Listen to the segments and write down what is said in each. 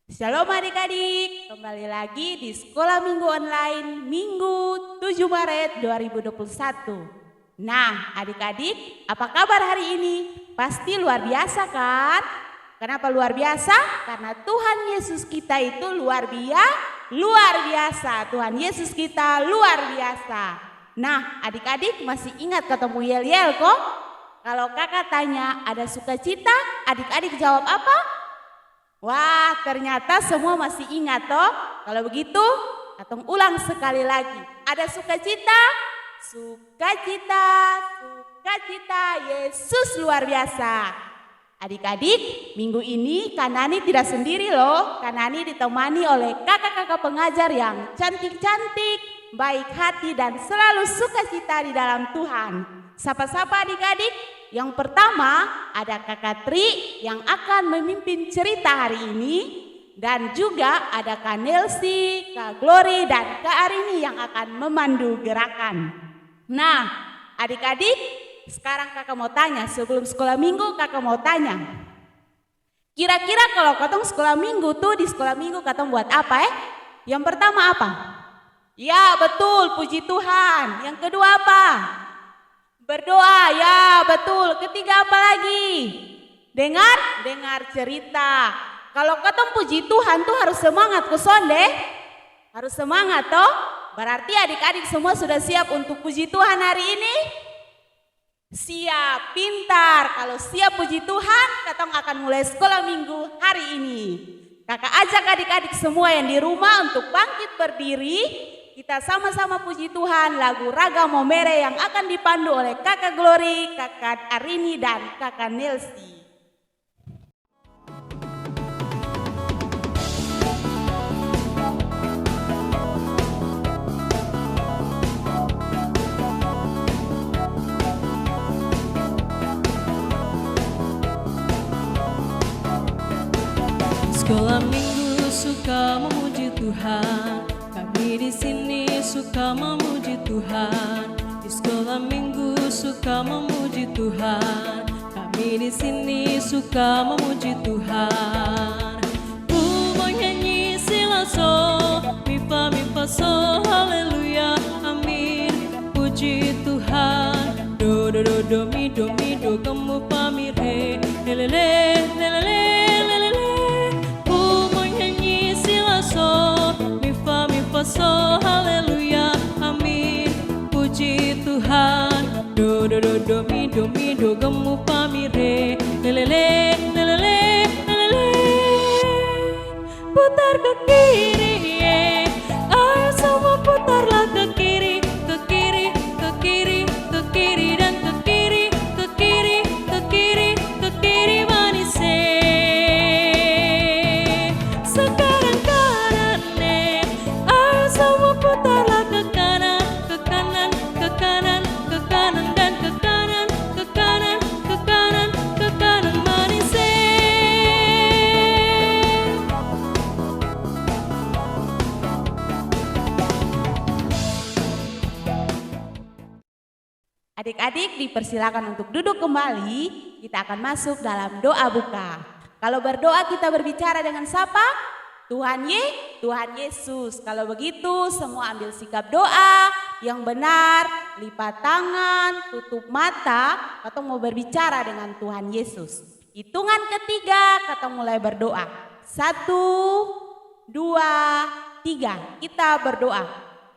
Shalom adik-adik, kembali lagi di Sekolah Minggu Online Minggu 7 Maret 2021. Nah adik-adik, apa kabar hari ini? Pasti luar biasa kan? Kenapa luar biasa? Karena Tuhan Yesus kita itu luar biasa. Tuhan Yesus kita luar biasa. Nah adik-adik masih ingat ketemu Yel-Yel kok? Kalau kakak tanya ada sukacita, adik-adik jawab apa? Wah, ternyata semua masih ingat toh. Kalau begitu, Katong ulang sekali lagi. Ada sukacita, Yesus luar biasa. Adik-adik, minggu ini Kanani tidak sendiri loh. Kanani ditemani oleh kakak-kakak pengajar yang cantik-cantik, baik hati dan selalu sukacita di dalam Tuhan. Sapa-sapa adik-adik. Yang pertama ada Kakak Tri yang akan memimpin cerita hari ini. Dan juga ada Kak Nelsi, Kak Glory dan Kak Arini yang akan memandu gerakan. Nah adik-adik, sekarang kakak mau tanya, sebelum sekolah minggu kakak mau tanya. Kira-kira kalau katong sekolah minggu tuh, di sekolah minggu katong buat apa Yang pertama apa? Ya betul, puji Tuhan. Yang kedua apa? Berdoa, ya betul. Ketiga apa lagi? Dengar cerita. Kalau katong puji Tuhan tuh harus semangat kuson deh. Harus semangat toh. Berarti adik-adik semua sudah siap untuk puji Tuhan hari ini? Siap, pintar. Kalau siap puji Tuhan, katong akan mulai sekolah minggu hari ini. Kakak ajak adik-adik semua yang di rumah untuk bangkit berdiri. Kita sama-sama puji Tuhan lagu Raga Momere yang akan dipandu oleh Kakak Glory, Kakak Arini dan Kakak Nelsi. Sekolah minggu suka memuji Tuhan. Kami di sini suka memuji Tuhan. Di sekolah minggu suka memuji Tuhan. Kami di sini suka memuji Tuhan. Ku mau nyanyi silaso, mi fa so, haleluya, amin. Puji Tuhan. Do do do do mi do kamu fa mi re, lelele lelele lelele. Ku mau nyanyi silaso, so, haleluya, amin. Puji Tuhan. Do do do do mi do gemu pamire, lelele lelele lelele. Putar ke kiri, ayo semua putarlah ke kiri, ke kiri, ke kiri, ke kiri dan ke kiri, ke kiri, ke kiri, ke kiri manise. Sekarang kanan semua putarlah ke kanan, ke kanan, ke kanan, ke kanan dan ke kanan, ke kanan, ke kanan, ke kanan manise. Adik-adik dipersilakan untuk duduk kembali. Kita akan masuk dalam doa buka. Kalau berdoa kita berbicara dengan siapa? Tuhan Yesus. Kalau begitu semua ambil sikap doa yang benar, lipat tangan, tutup mata, katong mau berbicara dengan Tuhan Yesus. Hitungan ketiga, katong mulai berdoa. 1, 2, 3, kita berdoa.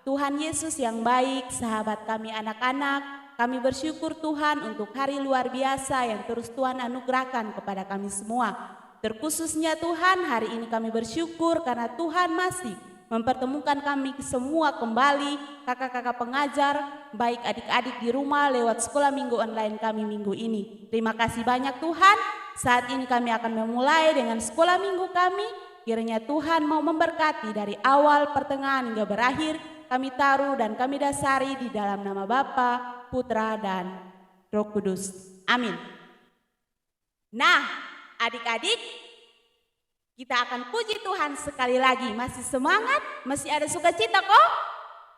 Tuhan Yesus yang baik, sahabat kami anak-anak, kami bersyukur Tuhan untuk hari luar biasa yang terus Tuhan anugerahkan kepada kami semua. Terkhususnya Tuhan, hari ini kami bersyukur karena Tuhan masih mempertemukan kami semua kembali, kakak-kakak pengajar, baik adik-adik di rumah lewat sekolah minggu online kami minggu ini. Terima kasih banyak Tuhan. Saat ini kami akan memulai dengan sekolah minggu kami. Kiranya Tuhan mau memberkati dari awal, pertengahan hingga berakhir. Kami taruh dan kami dasari di dalam nama Bapa, Putra dan Roh Kudus. Amin. Nah, adik-adik, kita akan puji Tuhan sekali lagi. Masih semangat? Masih ada sukacita kok?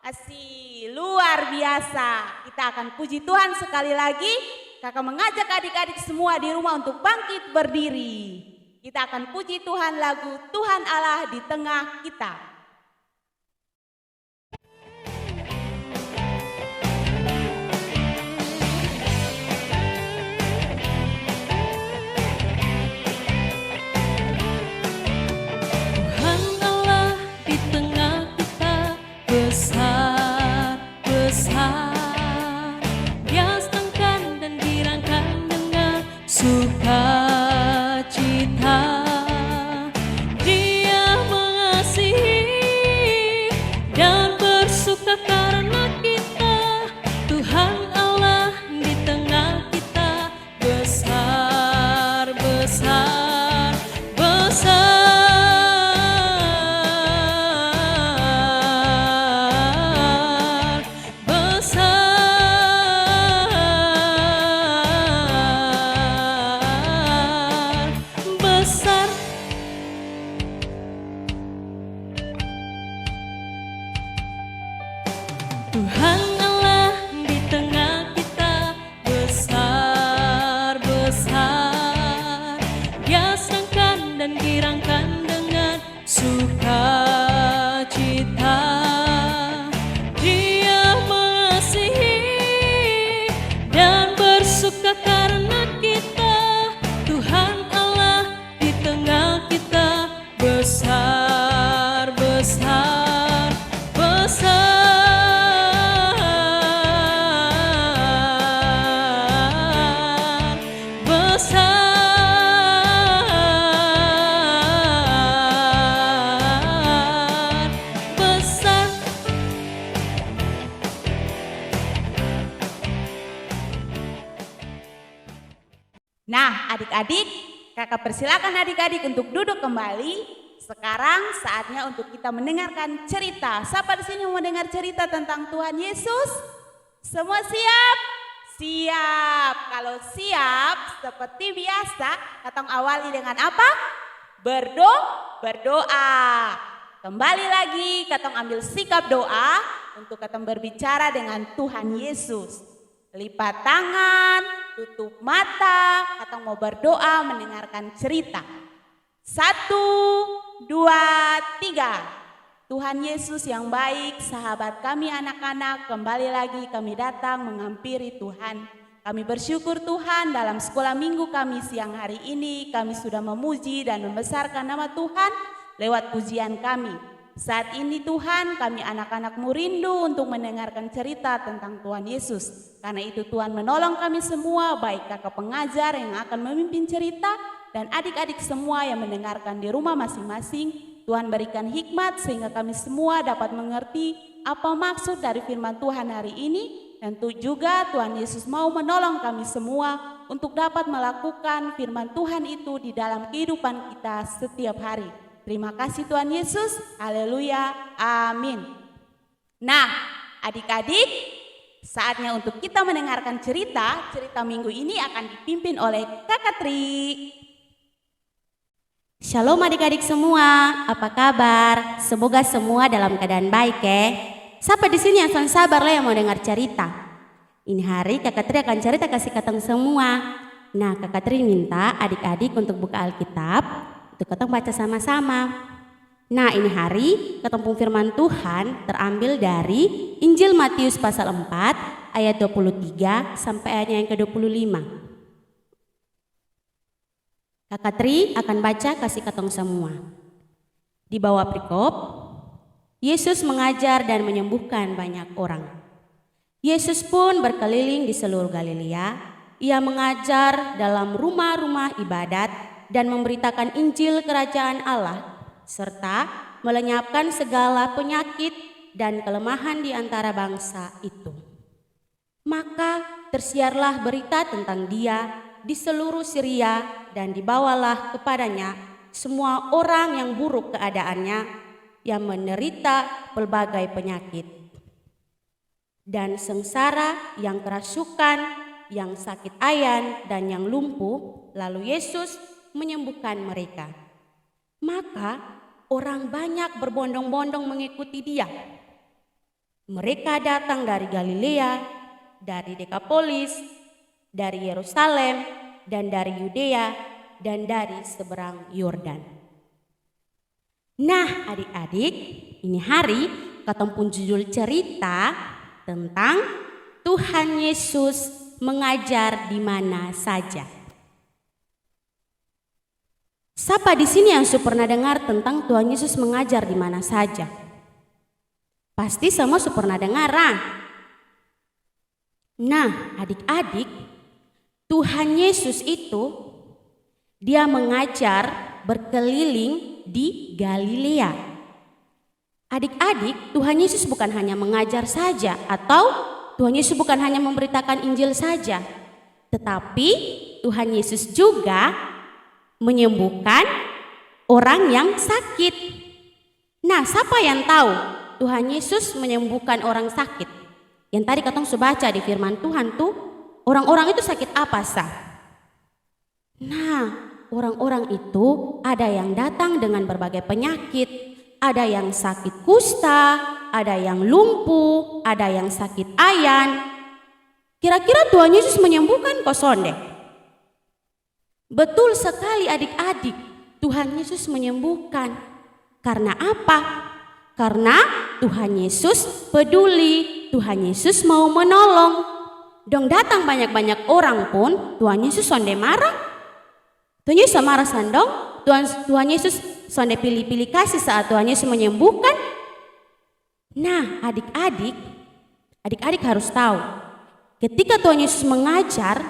Masih luar biasa. Kita akan puji Tuhan sekali lagi. Kakak mengajak adik-adik semua di rumah untuk bangkit berdiri. Kita akan puji Tuhan lagu Tuhan Allah di tengah kita. Tuhan Allah di tengah kita, besar, besar. Dia senangkan dan girangkan dengan sukacita. Dia mengasihi dan bersuka karena kita. Tuhan Allah di tengah kita, besar, besar, besar. Tuhan Allah di tengah kita, besar, besar. Dia senangkan dan girangkan dengan sukacita. Dia mengasihi dan bersuka karena kita. Tuhan Allah di tengah kita, besar, besar, besar. Nah, adik-adik, kakak persilakan adik-adik untuk duduk kembali. Sekarang saatnya untuk kita mendengarkan cerita. Siapa di sini mau mendengar cerita tentang Tuhan Yesus? Semua siap? Siap. Kalau siap, seperti biasa, katong awali dengan apa? Berdoa. Kembali lagi, katong ambil sikap doa untuk katong berbicara dengan Tuhan Yesus. Lipat tangan, tutup mata, katong mau berdoa mendengarkan cerita. 1, 2, 3. Tuhan Yesus yang baik, sahabat kami anak-anak, kembali lagi kami datang menghampiri Tuhan. Kami bersyukur Tuhan dalam sekolah minggu kami siang hari ini, kami sudah memuji dan membesarkan nama Tuhan lewat pujian kami. Saat ini Tuhan, kami anak-anak-Mu rindu untuk mendengarkan cerita tentang Tuhan Yesus. Karena itu Tuhan menolong kami semua, baik kakak pengajar yang akan memimpin cerita dan adik-adik semua yang mendengarkan di rumah masing-masing. Tuhan berikan hikmat sehingga kami semua dapat mengerti apa maksud dari firman Tuhan hari ini. Dan juga Tuhan Yesus mau menolong kami semua untuk dapat melakukan firman Tuhan itu di dalam kehidupan kita setiap hari. Terima kasih Tuhan Yesus, haleluya, amin. Nah, adik-adik, saatnya untuk kita mendengarkan cerita minggu ini akan dipimpin oleh Kakak Tri. Shalom adik-adik semua, apa kabar? Semoga semua dalam keadaan baik ya. Siapa di sini yang sabar lah yang mau dengar cerita? Ini hari Kakak Tri akan cerita kasih katong semua. Nah, Kakak Tri minta adik-adik untuk buka Alkitab, untuk katong baca sama-sama. Nah, ini hari ketemu firman Tuhan terambil dari Injil Matius pasal 4 ayat 23 sampai ayat yang ke-25. Kakak Tri akan baca kasih katong semua. Di bawah perikop, Yesus mengajar dan menyembuhkan banyak orang. Yesus pun berkeliling di seluruh Galilea. Ia mengajar dalam rumah-rumah ibadat dan memberitakan Injil kerajaan Allah, serta melenyapkan segala penyakit dan kelemahan di antara bangsa itu. Maka tersiarlah berita tentang Dia di seluruh Syria dan dibawalah kepadanya semua orang yang buruk keadaannya, yang menderita berbagai penyakit dan sengsara, yang kerasukan, yang sakit ayan, dan yang lumpuh. Lalu Yesus menyembuhkan mereka. Maka orang banyak berbondong-bondong mengikuti Dia. Mereka datang dari Galilea, dari Dekapolis, dari Yerusalem, dan dari Yudea, dan dari seberang Yordan. Nah, adik-adik, ini hari katong pun judul cerita tentang Tuhan Yesus mengajar di mana saja. Siapa di sini yang sudah pernah dengar tentang Tuhan Yesus mengajar di mana saja? Pasti semua sudah pernah dengar. Nah, adik-adik, Tuhan Yesus itu dia mengajar berkeliling di Galilea. Adik-adik, Tuhan Yesus bukan hanya mengajar saja atau Tuhan Yesus bukan hanya memberitakan Injil saja, tetapi Tuhan Yesus juga menyembuhkan orang yang sakit. Nah, siapa yang tahu Tuhan Yesus menyembuhkan orang sakit? Yang tadi katong sudah baca di firman Tuhan tuh, orang-orang itu sakit apa sah? Nah, orang-orang itu ada yang datang dengan berbagai penyakit, ada yang sakit kusta, ada yang lumpuh, ada yang sakit ayan. Kira-kira Tuhan Yesus menyembuhkan kok sonde? Betul sekali adik-adik, Tuhan Yesus menyembuhkan. Karena apa? Karena Tuhan Yesus peduli, Tuhan Yesus mau menolong. Dong datang banyak-banyak orang pun Tuhan Yesus sonde marah. Tuhan Yesus marah sandong. Tuhan Yesus sonde pilih-pilih kasih saat Tuhan Yesus menyembuhkan. Nah, adik-adik harus tahu, ketika Tuhan Yesus mengajar,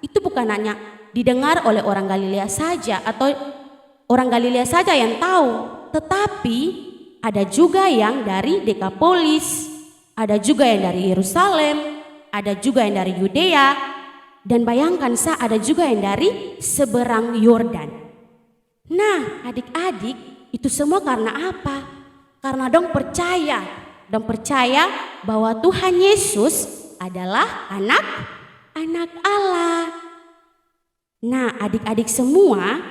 itu bukan hanya didengar oleh orang Galilea saja atau orang Galilea saja yang tahu, tetapi ada juga yang dari Dekapolis, ada juga yang dari Yerusalem, ada juga yang dari Yudea, dan bayangkan ada juga yang dari seberang Yordan. Nah, adik-adik, itu semua karena apa? Karena dong percaya bahwa Tuhan Yesus adalah anak Allah. Nah, adik-adik semua,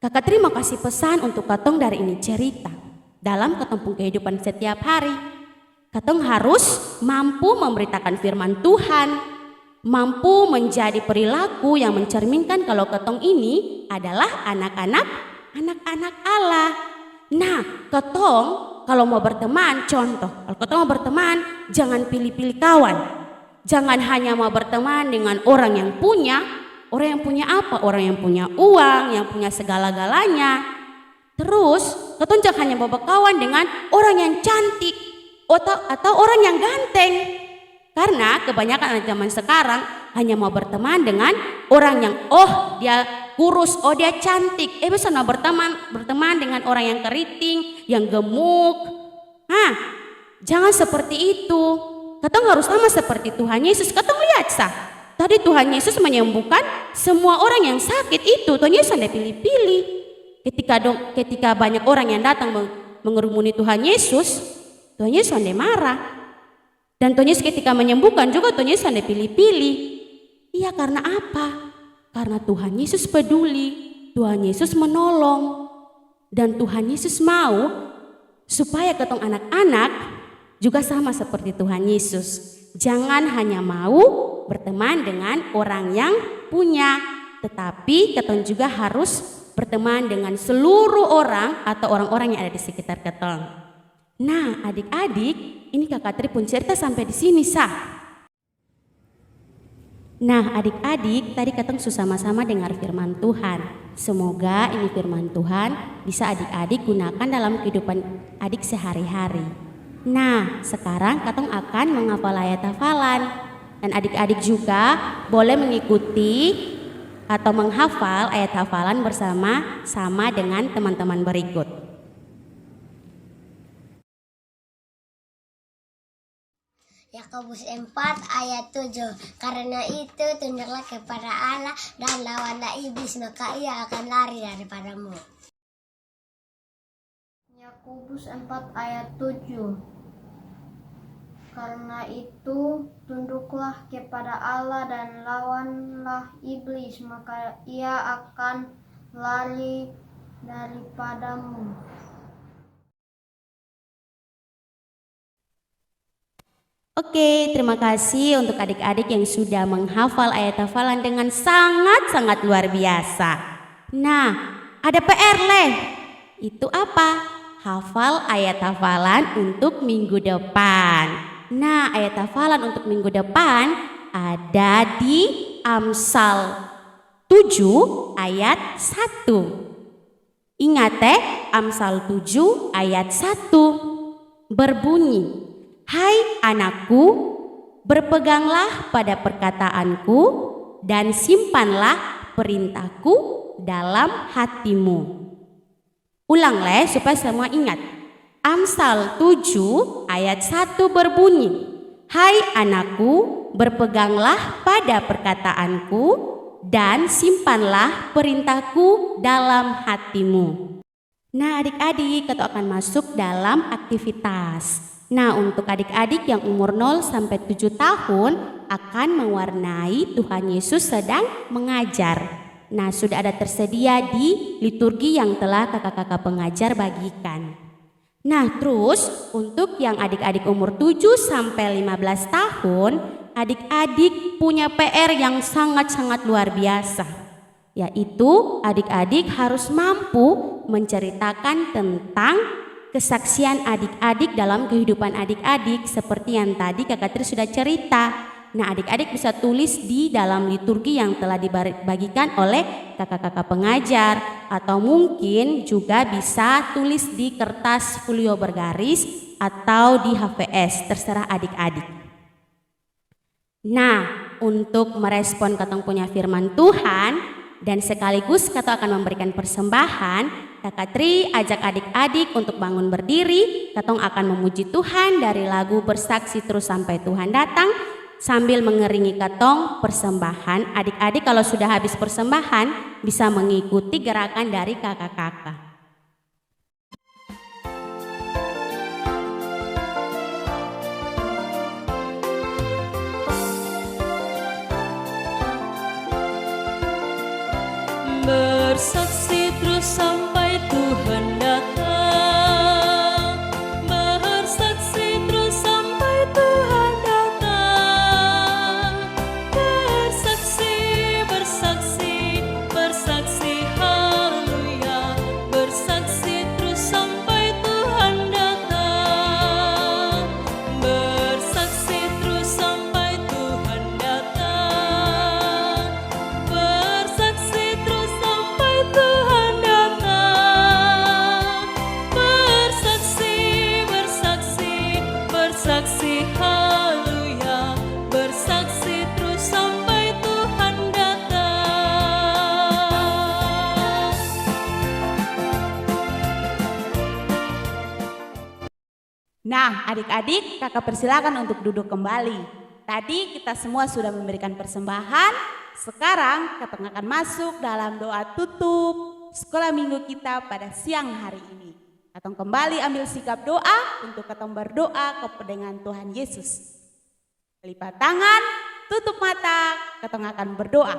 Kakak Tri mau kasih pesan untuk katong dari ini cerita. Dalam ketempung kehidupan setiap hari, katong harus mampu memberitakan firman Tuhan, mampu menjadi perilaku yang mencerminkan kalau katong ini adalah anak-anak Allah. Nah, katong kalau mau berteman, contoh, kalau katong mau berteman, jangan pilih-pilih kawan. Jangan hanya mau berteman dengan orang yang punya apa? Orang yang punya uang, yang punya segala-galanya. Terus, katong jangan hanya mau berkawan dengan orang yang cantik atau orang yang ganteng. Karena kebanyakan anak zaman sekarang hanya mau berteman dengan orang yang dia kurus, dia cantik. Bisa mau berteman dengan orang yang keriting, yang gemuk. Jangan seperti itu. Katong harus sama seperti Tuhan Yesus. Katong lihat tadi Tuhan Yesus menyembuhkan semua orang yang sakit itu. Tuhan Yesus tidak pilih-pilih. Ketika banyak orang yang datang mengerumuni Tuhan Yesus tidak marah. Dan Tuhan Yesus ketika menyembuhkan juga Tuhan Yesus tidak pilih-pilih. Iya, karena apa? Karena Tuhan Yesus peduli, Tuhan Yesus menolong. Dan Tuhan Yesus mau supaya ketong anak-anak juga sama seperti Tuhan Yesus. Jangan hanya mau berteman dengan orang yang punya, tetapi ketong juga harus berteman dengan seluruh orang atau orang-orang yang ada di sekitar ketong. Nah, adik-adik, ini Kakak Tri pun cerita sampai di sini Nah, adik-adik, tadi ketong sama-sama dengar firman Tuhan. Semoga ini firman Tuhan bisa adik-adik gunakan dalam kehidupan adik sehari-hari. Nah, sekarang ketong akan menghafal ayat hafalan. Dan adik-adik juga boleh mengikuti atau menghafal ayat hafalan bersama dengan teman-teman berikut. Yakobus 4 ayat 7. Karena itu tunduklah kepada Allah dan lawanlah iblis, maka ia akan lari daripadamu. Yakobus 4 ayat 7. Karena itu tunduklah kepada Allah dan lawanlah iblis, maka ia akan lari daripadamu. Oke, terima kasih untuk adik-adik yang sudah menghafal ayat hafalan dengan sangat-sangat luar biasa. Nah, ada PR leh. Itu apa? Hafal ayat hafalan untuk minggu depan. Nah, ayat hafalan untuk minggu depan ada di Amsal 7 ayat 1. Ingat Amsal 7 ayat 1 berbunyi, "Hai anakku, berpeganglah pada perkataanku dan simpanlah perintahku dalam hatimu." Ulang supaya semua ingat. Amsal 7 ayat 1 berbunyi, "Hai anakku, berpeganglah pada perkataanku dan simpanlah perintahku dalam hatimu." Nah adik-adik, kita akan masuk dalam aktivitas. Nah untuk adik-adik yang umur 0 sampai 7 tahun akan mewarnai Tuhan Yesus sedang mengajar. Nah sudah ada tersedia di liturgi yang telah kakak-kakak pengajar bagikan. Nah terus untuk yang adik-adik umur 7 sampai 15 tahun, adik-adik punya PR yang sangat-sangat luar biasa, yaitu adik-adik harus mampu menceritakan tentang kesaksian adik-adik dalam kehidupan adik-adik seperti yang tadi Kakak Tri sudah cerita. Nah adik-adik bisa tulis di dalam liturgi yang telah dibagikan oleh kakak-kakak pengajar, atau mungkin juga bisa tulis di kertas folio bergaris atau di HVS, terserah adik-adik. Nah, untuk merespon katong punya firman Tuhan dan sekaligus katong akan memberikan persembahan, Kakak Tri ajak adik-adik untuk bangun berdiri. Katong akan memuji Tuhan dari lagu Bersaksi Terus Sampai Tuhan Datang sambil mengeringi katong persembahan. Adik-adik kalau sudah habis persembahan bisa mengikuti gerakan dari kakak-kakak. Bersaksi terus sampai Tuhan datang, bersaksi terus sampai Tuhan datang, bersaksi, bersaksi, bersaksi, haleluya, bersaksi terus sampai Tuhan datang, bersaksi terus sampai Tuhan datang, bersaksi terus sampai Tuhan datang, bersaksi, bersaksi, bersaksi, haleluya, bersaksi terus sampai Tuhan datang. Nah, adik-adik, kakak persilakan untuk duduk kembali. Tadi kita semua sudah memberikan persembahan. Sekarang kita akan masuk dalam doa tutup sekolah minggu kita pada siang hari ini. Kita kembali ambil sikap doa untuk kita berdoa kepada Tuhan Yesus. Lipat tangan, tutup mata, kita akan berdoa.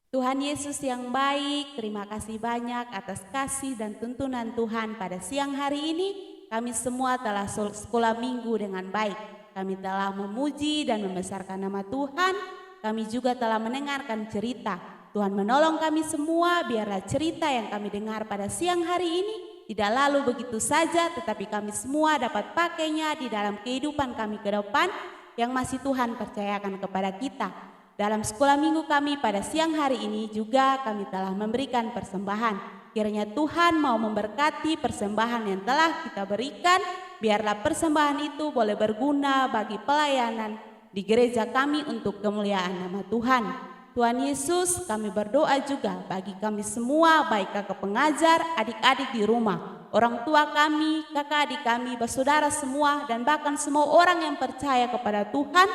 Tuhan Yesus yang baik, terima kasih banyak atas kasih dan tuntunan Tuhan pada siang hari ini. Kami semua telah sekolah minggu dengan baik. Kami telah memuji dan membesarkan nama Tuhan. Kami juga telah mendengarkan cerita. Tuhan menolong kami semua, biarlah cerita yang kami dengar pada siang hari ini tidak lalu begitu saja, tetapi kami semua dapat pakainya di dalam kehidupan kami ke depan yang masih Tuhan percayakan kepada kita. Dalam sekolah minggu kami pada siang hari ini juga kami telah memberikan persembahan. Kiranya Tuhan mau memberkati persembahan yang telah kita berikan, biarlah persembahan itu boleh berguna bagi pelayanan di gereja kami untuk kemuliaan nama Tuhan. Tuhan Yesus, kami berdoa juga bagi kami semua, baik kakak pengajar, adik-adik di rumah, orang tua kami, kakak adik kami, bersaudara semua, dan bahkan semua orang yang percaya kepada Tuhan,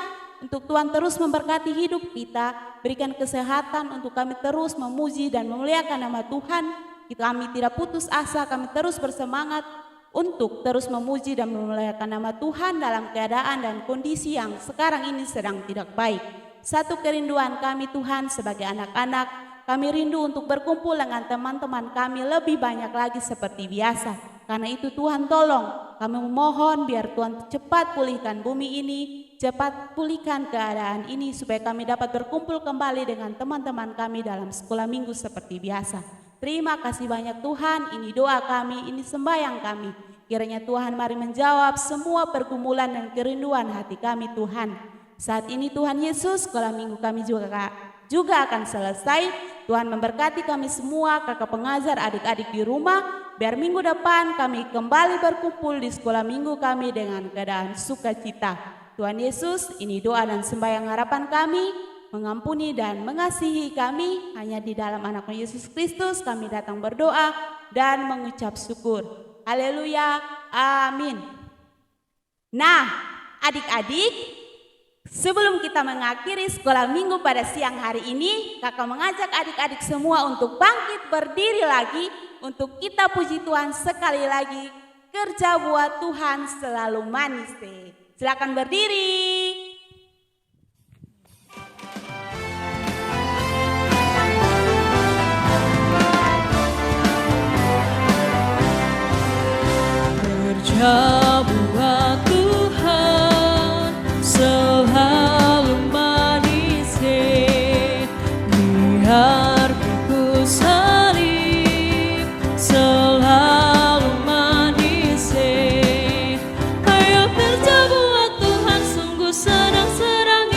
untuk Tuhan terus memberkati hidup kita, berikan kesehatan untuk kami terus memuji dan memuliakan nama Tuhan. Kami tidak putus asa, kami terus bersemangat untuk terus memuji dan memuliakan nama Tuhan dalam keadaan dan kondisi yang sekarang ini sedang tidak baik. Satu kerinduan kami Tuhan sebagai anak-anak, kami rindu untuk berkumpul dengan teman-teman kami lebih banyak lagi seperti biasa. Karena itu Tuhan tolong, kami memohon biar Tuhan cepat pulihkan bumi ini, cepat pulihkan keadaan ini supaya kami dapat berkumpul kembali dengan teman-teman kami dalam sekolah minggu seperti biasa. Terima kasih banyak Tuhan, ini doa kami, ini sembahyang kami. Kiranya Tuhan mari menjawab semua pergumulan dan kerinduan hati kami Tuhan. Saat ini Tuhan Yesus, sekolah minggu kami juga akan selesai. Tuhan memberkati kami semua, kakak pengajar, adik-adik di rumah. Biar minggu depan kami kembali berkumpul di sekolah minggu kami dengan keadaan sukacita. Tuhan Yesus, ini doa dan sembahyang harapan kami. Mengampuni dan mengasihi kami. Hanya di dalam anaknya Yesus Kristus kami datang berdoa dan mengucap syukur. Haleluya, amin. Nah, adik-adik, sebelum kita mengakhiri sekolah minggu pada siang hari ini, kakak mengajak adik-adik semua untuk bangkit berdiri lagi, untuk kita puji Tuhan sekali lagi. Kerja buat Tuhan selalu manis deh. Silakan berdiri. Kerja buat Tuhan selalu manis, biar ku salib selalu manis. Ayo kerja buat Tuhan sungguh senang-senang,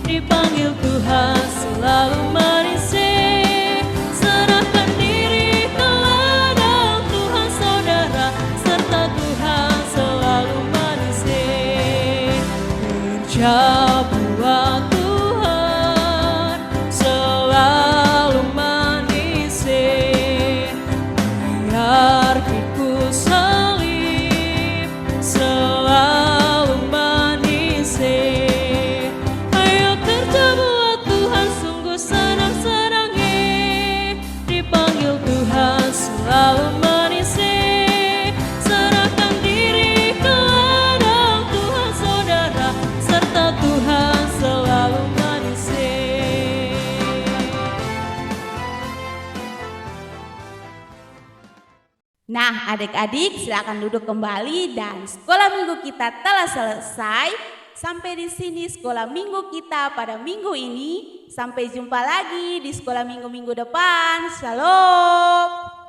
dipanggil Tuhan selalu manis. Serahkan diri ke ladang Tuhan saudara, serta Tuhan selalu manis. Kerja buat Tuhan selalu manis, biar ku salib selalu manis. Ayo kerja buat Tuhan sungguh senang-senang, dipanggil Tuhan selalu manis. Serahkan diri ke ladang Tuhan saudara, serta Tuhan selalu manis. Nah, adik-adik silakan duduk kembali dan sekolah minggu kita telah selesai. Sampai di sini sekolah minggu kita pada minggu ini. Sampai jumpa lagi di sekolah minggu-minggu depan. Shalom.